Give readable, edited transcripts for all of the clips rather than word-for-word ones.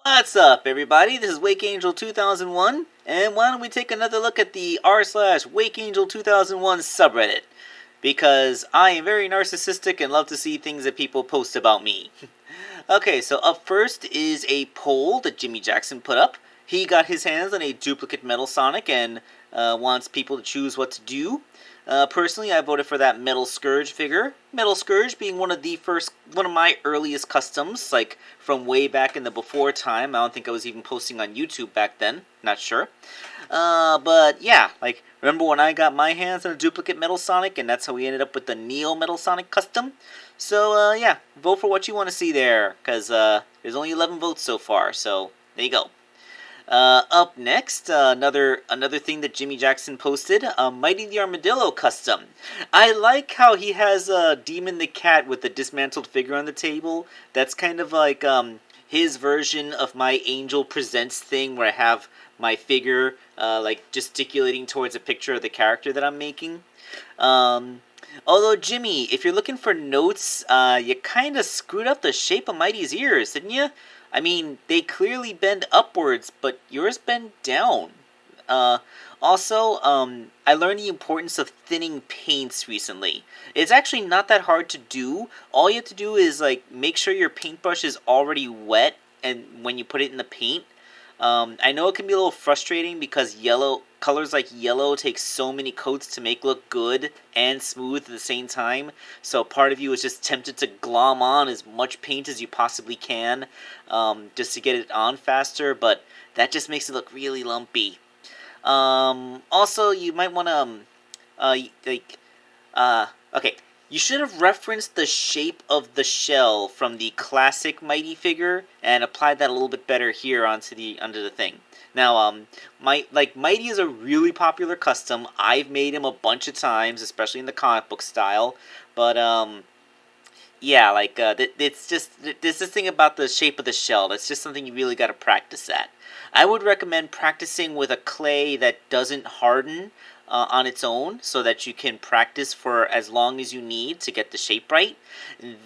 What's up, everybody? This is Wakeangel2001, and why don't we take another look at the r/Wakeangel2001 subreddit? Because I am very narcissistic and love to see things that people post about me. Okay, so up first is a poll that Jimmy Jackson put up. He got his hands on a duplicate Metal Sonic and wants people to choose what to do. Personally, I voted for that Metal Scourge figure. Metal Scourge being one of my earliest customs, like from way back in the before time. I don't think I was even posting on YouTube back then. Not sure. But yeah, like remember when I got my hands on a duplicate Metal Sonic, and that's how we ended up with the Neo Metal Sonic custom. So yeah, vote for what you want to see there, because there's only 11 votes so far. So there you go. Up next, another thing that Jimmy Jackson posted, Mighty the Armadillo custom. I like how he has Demon the Cat with the dismantled figure on the table. That's kind of like his version of my Angel Presents thing, where I have my figure like gesticulating towards a picture of the character that I'm making. Although, Jimmy, if you're looking for notes, you kind of screwed up the shape of Mighty's ears, didn't you? I mean, they clearly bend upwards, but yours bend down. Also, I learned the importance of thinning paints recently. It's actually not that hard to do. All you have to do is, like, make sure your paintbrush is already wet and when you put it in the paint. I know it can be a little frustrating because colors like yellow take so many coats to make look good and smooth at the same time. So part of you is just tempted to glom on as much paint as you possibly can, just to get it on faster. But that just makes it look really lumpy. Also, you might want to, okay. You should have referenced the shape of the shell from the classic Mighty figure and applied that a little bit better here under the thing. Now, Mighty is a really popular custom. I've made him a bunch of times, especially in the comic book style. But yeah, like it's just there's this thing about the shape of the shell. That's just something you really got to practice at. I would recommend practicing with a clay that doesn't harden on its own, so that you can practice for as long as you need to get the shape right.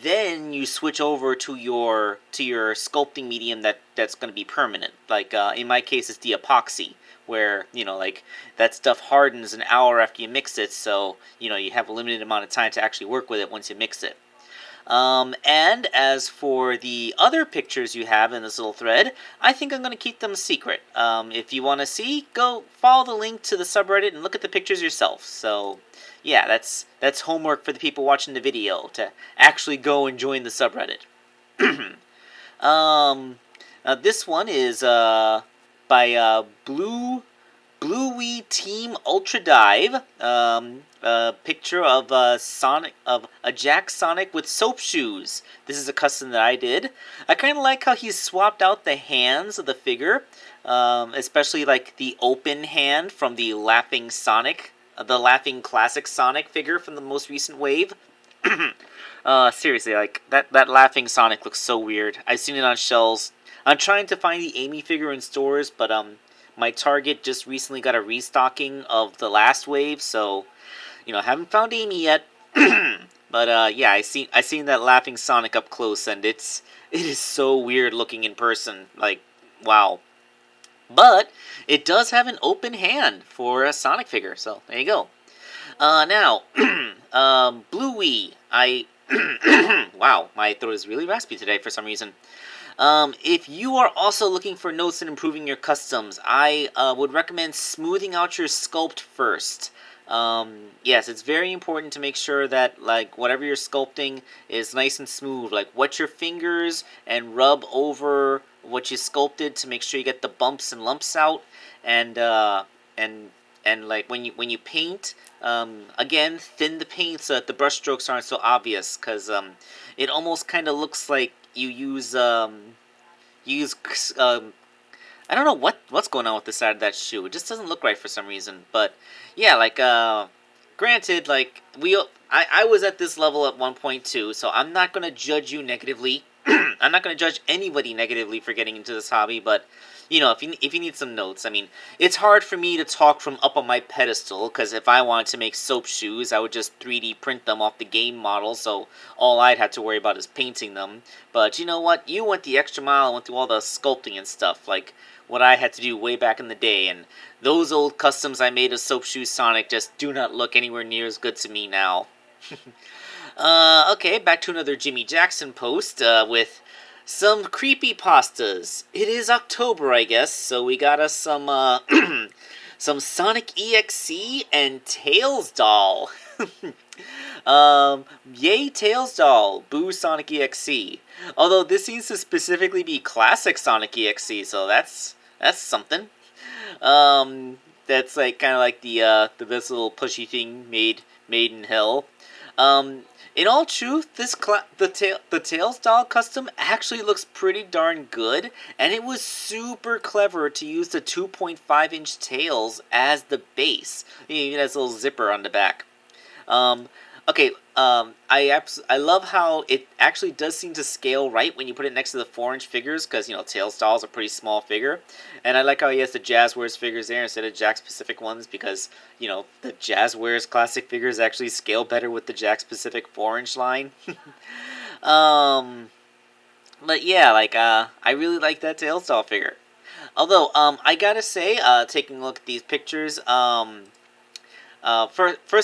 Then you switch over to your sculpting medium that's going to be permanent. Like in my case, it's the epoxy, where like that stuff hardens an hour after you mix it, so you have a limited amount of time to actually work with it once you mix it. And as for the other pictures you have in this little thread, I think I'm going to keep them secret. If you want to see, go follow the link to the subreddit and look at the pictures yourself. So, yeah, that's homework for the people watching the video, to actually go and join the subreddit. This one is by Bluey Team Ultra Dive. A picture of a Jack Sonic with soap shoes. This is a custom that I did. I kind of like how he's swapped out the hands of the figure, especially like the open hand from the Laughing Sonic, the Laughing Classic Sonic figure from the most recent wave. Seriously, like that Laughing Sonic looks so weird. I've seen it on shelves. I'm trying to find the Amy figure in stores, but my Target just recently got a restocking of the last wave, so I haven't found Amy yet. But yeah, I seen that Laughing Sonic up close, and it is so weird looking in person. Like, wow. But it does have an open hand for a Sonic figure, so there you go. Now, Bluey, wow, my throat is really raspy today for some reason. If you are also looking for notes in improving your customs, I would recommend smoothing out your sculpt first. Yes, it's very important to make sure that, like, whatever you're sculpting is nice and smooth. Like, wet your fingers and rub over what you sculpted to make sure you get the bumps and lumps out. And like when you paint, again, thin the paint so that the brush strokes aren't so obvious, because it almost kind of looks like you use I don't know what's going on with the side of that shoe. It just doesn't look right for some reason. But yeah, like granted, like I was at this level at 1.2, so I'm not gonna judge you negatively. I'm not going to judge anybody negatively for getting into this hobby, but you know, if you need some notes, I mean, it's hard for me to talk from up on my pedestal, because if I wanted to make soap shoes, I would just 3D print them off the game model, so all I'd have to worry about is painting them. But you know what? You went the extra mile and went through all the sculpting and stuff, like what I had to do way back in the day, and those old customs I made of Soap Shoe Sonic just do not look anywhere near as good to me now. Okay, back to another Jimmy Jackson post, with some creepy pastas. It is October, I guess, so we got us some, some Sonic EXE and Tails doll. Yay Tails doll, boo Sonic EXE. Although this seems to specifically be classic Sonic EXE, so that's something. That's like kind of like this little pushy thing made in hell. In all truth, the Tails doll custom actually looks pretty darn good, and it was super clever to use the 2.5-inch Tails as the base. It even has a little zipper on the back. Okay, I love how it actually does seem to scale right when you put it next to the 4-inch figures, because, you know, Tails doll is a pretty small figure. And I like how he has the Jazzwares figures there instead of Jakks-Pacific ones, because, you know, the Jazzwares classic figures actually scale better with the Jakks-Pacific 4-inch line. But yeah, like, I really like that Tails doll figure. Although, I gotta say, taking a look at these pictures, first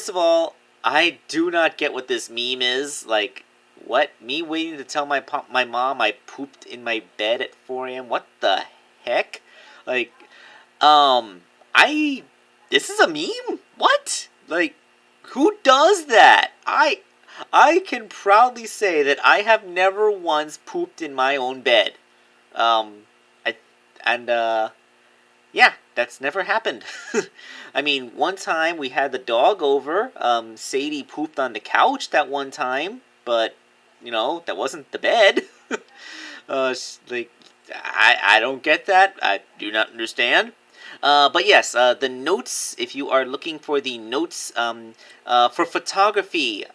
of all, I do not get what this meme is. Like, what? Me waiting to tell my mom I pooped in my bed at 4 a.m.? What the heck? Like, this is a meme? What? Like, who does that? I can proudly say that I have never once pooped in my own bed. Yeah, that's never happened. I mean, one time we had the dog over. Sadie pooped on the couch that one time, but, you know, that wasn't the bed. Like, I don't get that. I do not understand. But yes, the notes, if you are looking for the notes, for photography,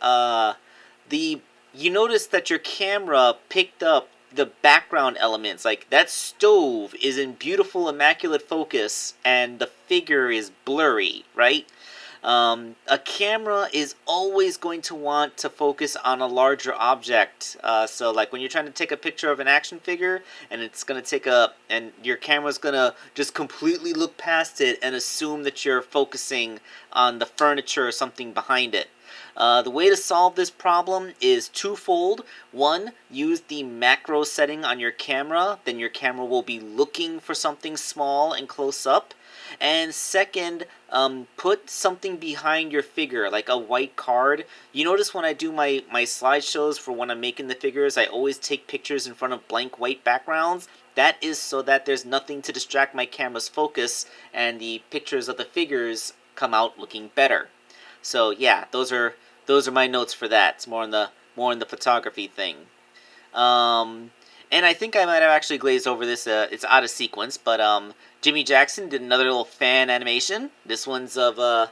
you notice that your camera picked up the background elements. Like, that stove is in beautiful, immaculate focus, and the figure is blurry, right? A camera is always going to want to focus on a larger object. So, like, when you're trying to take a picture of an action figure, and it's going to and your camera's going to just completely look past it and assume that you're focusing on the furniture or something behind it. The way to solve this problem is twofold. One, use the macro setting on your camera. Then your camera will be looking for something small and close up. And second, put something behind your figure, like a white card. You notice when I do my slideshows for when I'm making the figures, I always take pictures in front of blank white backgrounds. That is so that there's nothing to distract my camera's focus, and the pictures of the figures come out looking better. So yeah, those are my notes for that. It's more on the photography thing. And I think I might have actually glazed over this. It's out of sequence, but Jimmy Jackson did another little fan animation. This one's of the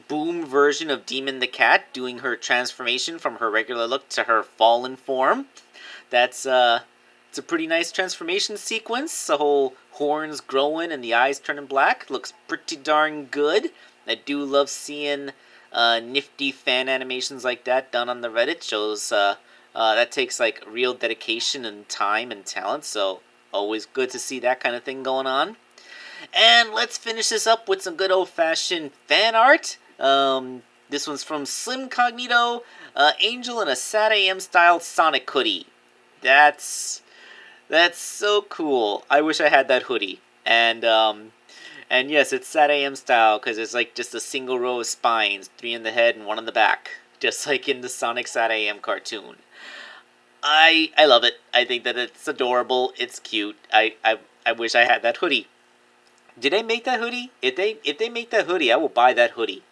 Boom version of Demon the Cat doing her transformation from her regular look to her fallen form. That's it's a pretty nice transformation sequence. The whole horns growing and the eyes turning black looks pretty darn good. I do love seeing nifty fan animations like that done on the Reddit. Shows that takes like real dedication and time and talent, so always good to see that kind of thing going on. And let's finish this up with some good old-fashioned fan art. This one's from Slim Cognito, Angel in a Sad AM style Sonic hoodie. That's so cool. I wish I had that hoodie. And yes, it's Sad AM style, because it's like just a single row of spines, 3 in the head and 1 on the back, just like in the Sonic Sad AM cartoon. I love it. I think that it's adorable. It's cute. I wish I had that hoodie. Did they make that hoodie? If they make that hoodie, I will buy that hoodie.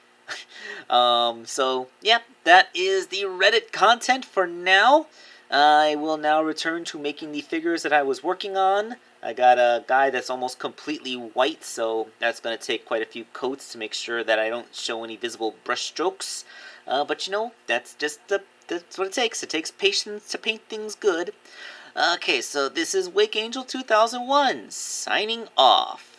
So, yeah, that is the Reddit content for now. I will now return to making the figures that I was working on. I got a guy that's almost completely white, so that's going to take quite a few coats to make sure that I don't show any visible brush strokes. But you know, that's what it takes. It takes patience to paint things good. Okay, so this is Wakeangel2001 signing off.